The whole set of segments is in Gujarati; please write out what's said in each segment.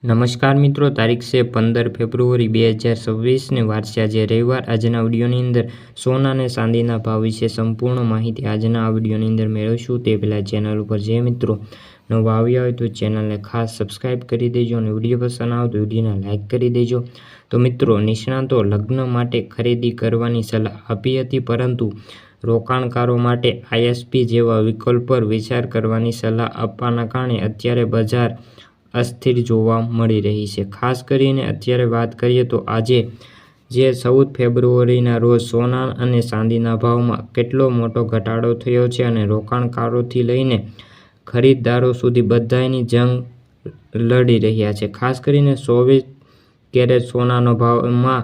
નમસ્કાર મિત્રો, તારીખ છે 15 ફેબ્રુઆરી 2026 ને વાર છે આજે રવિવાર। આજના વિડીયોની અંદર સોના અને ચાંદીના ભાવ વિશે સંપૂર્ણ માહિતી આજના આ વિડીયોની અંદર મેળવશું। તે પહેલાં ચેનલ ઉપર જે મિત્રો નવા આવ્યા હોય તો ચેનલને ખાસ સબસ્ક્રાઈબ કરી દેજો અને વિડીયો પસંદ આવે તો વિડીયોને લાઇક કરી દેજો। તો મિત્રો, નિષ્ણાતો લગ્ન માટે ખરીદી કરવાની સલાહ આપી હતી, પરંતુ રોકાણકારો માટે આઈએસપી જેવા વિકલ્પ પર વિચાર કરવાની સલાહ આપવાના કારણે અત્યારે બજાર અસ્થિર જોવા મળી રહી છે। ખાસ કરીને અત્યારે વાત કરીએ તો આજે જે 14 ફેબ્રુઆરીના રોજ સોના અને ચાંદીના ભાવમાં કેટલો મોટો ઘટાડો થયો છે અને રોકાણકારોથી લઈને ખરીદદારો સુધી બધાની જંગ લડી રહ્યા છે। ખાસ કરીને 24 કેરેટ સોનાનો ભાવમાં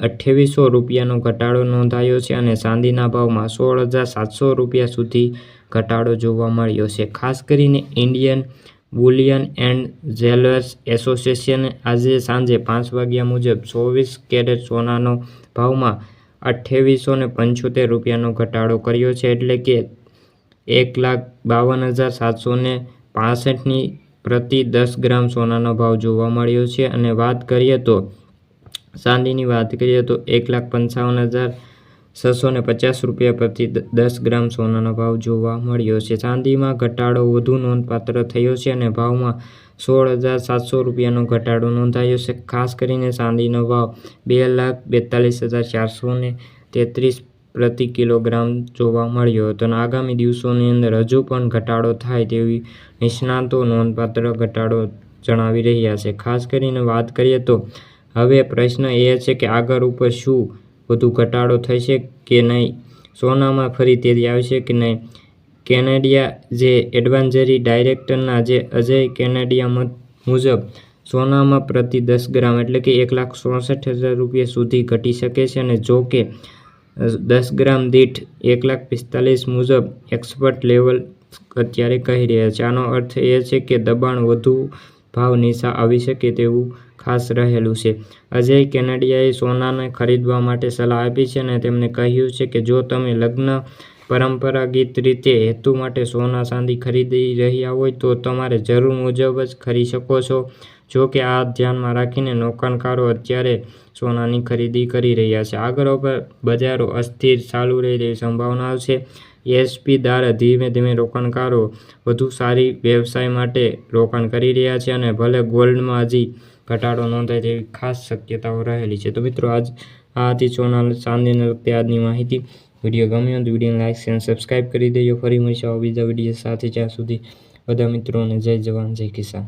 2800 રૂપિયાનો ઘટાડો નોંધાયો છે અને ચાંદીના ભાવમાં 16,700 રૂપિયા સુધી ઘટાડો જોવા મળ્યો છે। ખાસ કરીને ઇન્ડિયન બુલિયન એન્ડ જ્વેલર્સ એસોસિએશને આજે સાંજે 5 વાગ્યા મુજબ 24 કેરેટ સોનાનો ભાવમાં 2875 રૂપિયાનો ઘટાડો કર્યો છે, એટલે કે 1,52,765ની પ્રતિ 10 ગ્રામ સોનાનો ભાવ જોવા મળ્યો છે। અને વાત કરીએ તો ચાંદીની વાત કરીએ તો 1,55,650 રૂપિયા પ્રતિ 10 ગ્રામ સોનાનો ભાવ જોવા મળ્યો છે। ચાંદીમાં ઘટાડો વધુ નોંધપાત્ર થયો છે અને ભાવમાં 16,700 રૂપિયાનો ઘટાડો નોંધાયો છે। ખાસ કરીને ચાંદીનો ભાવ 2,42,433 પ્રતિ કિલોગ્રામ જોવા મળ્યો હતો અને આગામી દિવસોની અંદર હજુ પણ ઘટાડો થાય તેવી નિષ્ણાતો નોંધપાત્ર ઘટાડો જણાવી રહ્યા છે। ખાસ કરીને વાત કરીએ તો હવે પ્રશ્ન એ છે કે આગળ ઉપર શું વધુ ઘટાડો થશે કે નહીં, સોનામાં ફરી તેજી આવશે કે નહીં। કેનેડિયા જે એડવાઇઝરી ડાયરેક્ટરના જે અજય કેનેડિયા મત મુજબ સોનામાં પ્રતિ 10 ગ્રામ એટલે કે 1,66,000 રૂપિયા સુધી ઘટી શકે છે, અને જો કે 10 ગ્રામ દીઠ 1,45,000 મુજબ એક્સપર્ટ લેવલ અત્યારે કહી રહ્યા છે। આનો અર્થ એ છે કે દબાણ વધુ ભાવ નીચા આવી શકે તેવું ખાસ રહેલું છે। અજય કેનેડિયાએ સોનાને ખરીદવા માટે સલાહ આપી છે અને તેમણે કહ્યું છે કે જો તમે લગ્ન પરંપરાગત રીતે હેતુ માટે સોના ચાંદી ખરીદી રહ્યા હોય તો તમારે જરૂર મુજબ જ ખરીદી શકો છો। જો કે આ ધ્યાનમાં રાખીને રોકાણકારો અત્યારે સોનાની ખરીદી કરી રહ્યા છે। આગળ બજારો અસ્થિર ચાલુ રહે તેવી સંભાવનાઓ છે। એસપી દ્વારા ધીમે ધીમે રોકાણકારો વધુ સારી વ્યવસાય માટે રોકાણ કરી રહ્યા છે અને ભલે ગોલ્ડમાં હજી ઘટાડો નોંધાય તેવી ખાસ શક્યતાઓ રહેલી છે। તો મિત્રો, આ હતી સોના ચાંદીને લગતી આજની માહિતી। વિડીયો ગમ્યો તો વિડીયોને લાઇક અને સબસ્ક્રાઈબ કરી દેજો। ફરી મળીશું બીજા વિડીયો સાથે, ત્યાં સુધી બધા મિત્રોને જય જવાન જય કિસાન।